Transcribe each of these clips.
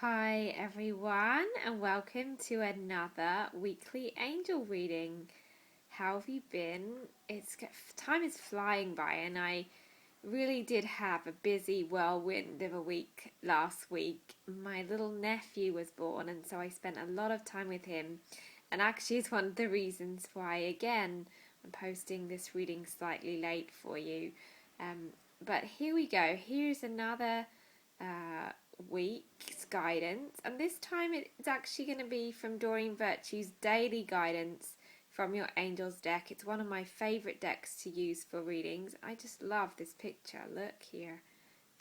Hi everyone, and welcome to another weekly angel reading. How have you been? Time is flying by, and I really did have a busy whirlwind of a week last week. My little nephew was born, and so I spent a lot of time with him, and actually it's one of the reasons why again I'm posting this reading slightly late for you. But here we go. Here's another uh, week's guidance, and this time it's actually going to be from Doreen Virtue's Daily Guidance from your Angels deck. It's one of my favourite decks to use for readings. I just love this picture. Look here.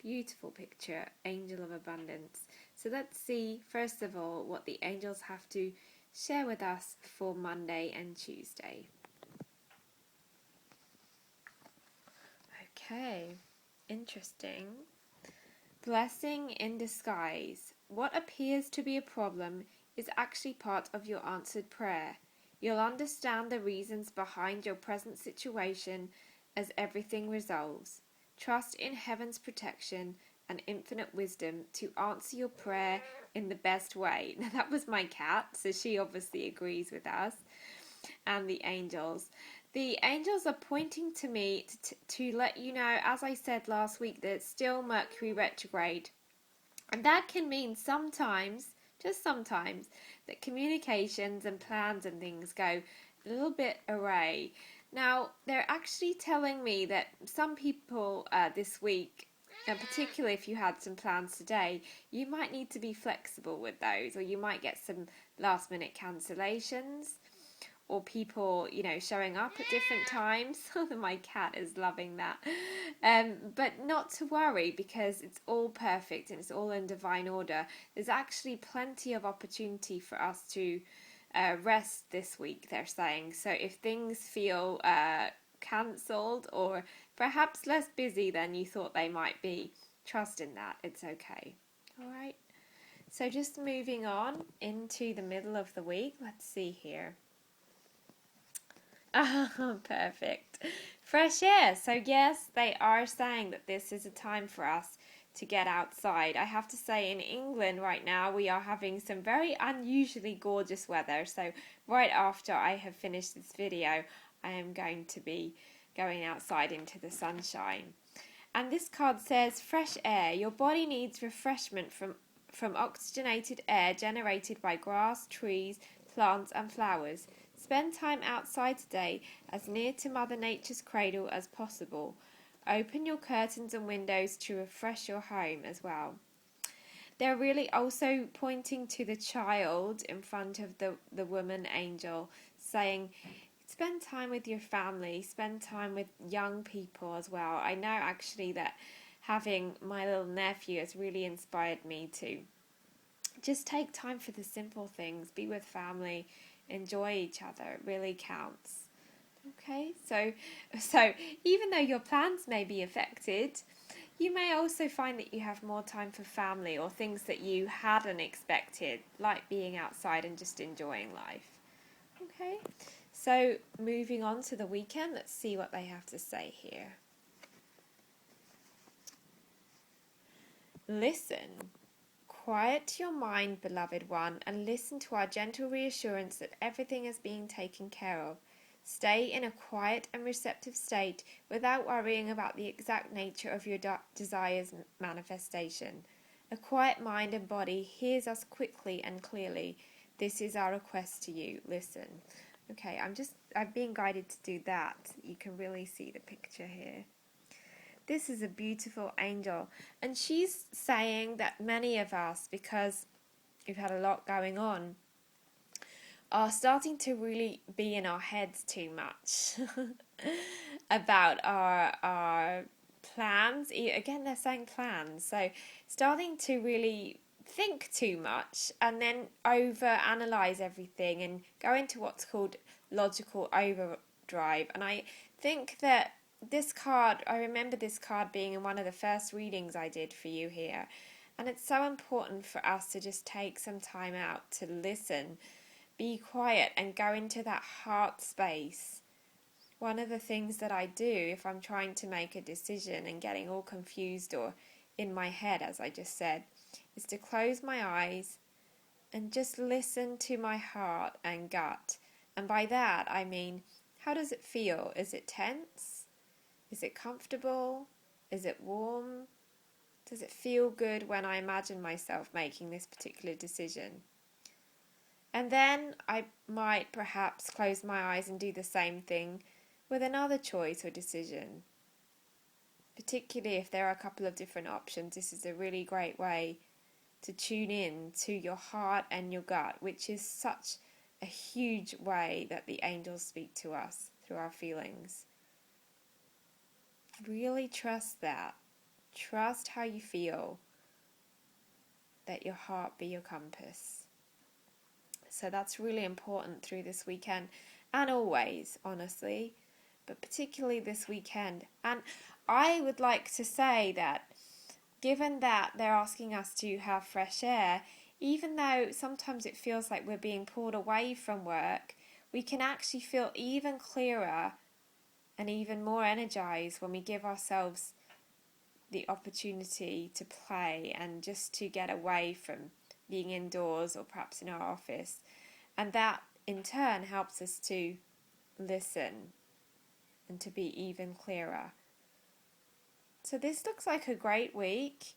Beautiful picture. Angel of Abundance. So let's see, first of all, what the angels have to share with us for Monday and Tuesday. Okay, interesting. Blessing in disguise. What appears to be a problem is actually part of your answered prayer. You'll understand the reasons behind your present situation as everything resolves. Trust in heaven's protection and infinite wisdom to answer your prayer in the best way. Now, that was my cat, so she obviously agrees with us and the angels. The angels are pointing to me to let you know, as I said last week, that it's still Mercury retrograde. And that can mean sometimes, just sometimes, that communications and plans and things go a little bit awry. Now, they're actually telling me that some people this week, and particularly if you had some plans today, you might need to be flexible with those, or you might get some last minute cancellations, or people, showing up at different times. My cat is loving that. But not to worry, because it's all perfect and it's all in divine order. There's actually plenty of opportunity for us to rest this week, they're saying. So if things feel cancelled or perhaps less busy than you thought they might be, trust in that. It's okay. All right. So just moving on into the middle of the week. Let's see here. Oh, perfect. Fresh air. So, yes, they are saying that this is a time for us to get outside. I have to say, in England right now, we are having some very unusually gorgeous weather. So, right after I have finished this video, I am going to be going outside into the sunshine. And this card says, fresh air. Your body needs refreshment from oxygenated air generated by grass, trees, plants, and flowers. Spend time outside today, as near to Mother Nature's cradle as possible. Open your curtains and windows to refresh your home as well. They're really also pointing to the child in front of the woman angel, saying, spend time with your family, spend time with young people as well. I know actually that having my little nephew has really inspired me to just take time for the simple things, be with family, enjoy each other. It really counts. Okay, so even though your plans may be affected, you may also find that you have more time for family or things that you hadn't expected, like being outside and just enjoying life. Okay, so moving on to the weekend, let's see what they have to say here. Listen. Quiet your mind, beloved one, and listen to our gentle reassurance that everything is being taken care of. Stay in a quiet and receptive state without worrying about the exact nature of your desire's manifestation. A quiet mind and body hears us quickly and clearly. This is our request to you. Listen. Okay, I'm being guided to do that. You can really see the picture here. This is a beautiful angel, and she's saying that many of us, because we've had a lot going on, are starting to really be in our heads too much about our plans. Again, they're saying plans, so starting to really think too much and then over analyze everything and go into what's called logical overdrive. And I think that this card, I remember this card being in one of the first readings I did for you here. And it's so important for us to just take some time out to listen, be quiet, and go into that heart space. One of the things that I do if I'm trying to make a decision and getting all confused or in my head, as I just said, is to close my eyes and just listen to my heart and gut. And by that, I mean, how does it feel? Is it tense? Is it comfortable? Is it warm? Does it feel good when I imagine myself making this particular decision? And then I might perhaps close my eyes and do the same thing with another choice or decision. Particularly if there are a couple of different options, this is a really great way to tune in to your heart and your gut, which is such a huge way that the angels speak to us through our feelings. Really trust that. Trust how you feel. Let your heart be your compass. So that's really important through this weekend and always, honestly, but particularly this weekend. And I would like to say that given that they're asking us to have fresh air, even though sometimes it feels like we're being pulled away from work, we can actually feel even clearer and even more energized when we give ourselves the opportunity to play and just to get away from being indoors or perhaps in our office. And that in turn helps us to listen and to be even clearer. So this looks like a great week.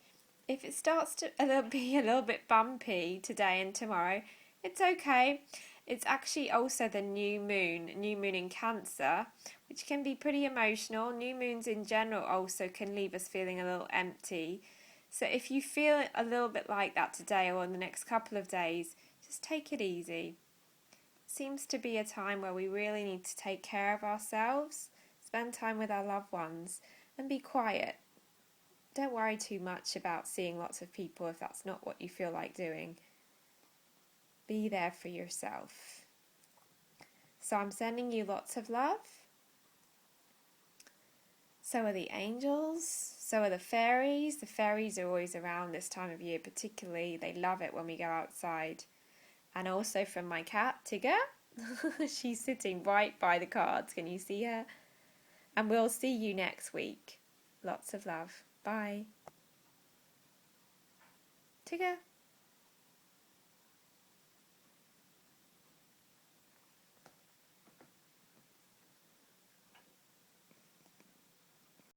If it starts to be a little bit bumpy today and tomorrow, it's okay. It's actually also the new moon in Cancer, which can be pretty emotional. New moons in general also can leave us feeling a little empty. So if you feel a little bit like that today or in the next couple of days, just take it easy. It seems to be a time where we really need to take care of ourselves, spend time with our loved ones, and be quiet. Don't worry too much about seeing lots of people if that's not what you feel like doing. Be there for yourself. So I'm sending you lots of love. So are the angels. So are the fairies. The fairies are always around this time of year particularly. They love it when we go outside. And also from my cat, Tigger. She's sitting right by the cards. Can you see her? And we'll see you next week. Lots of love. Bye. Tigger.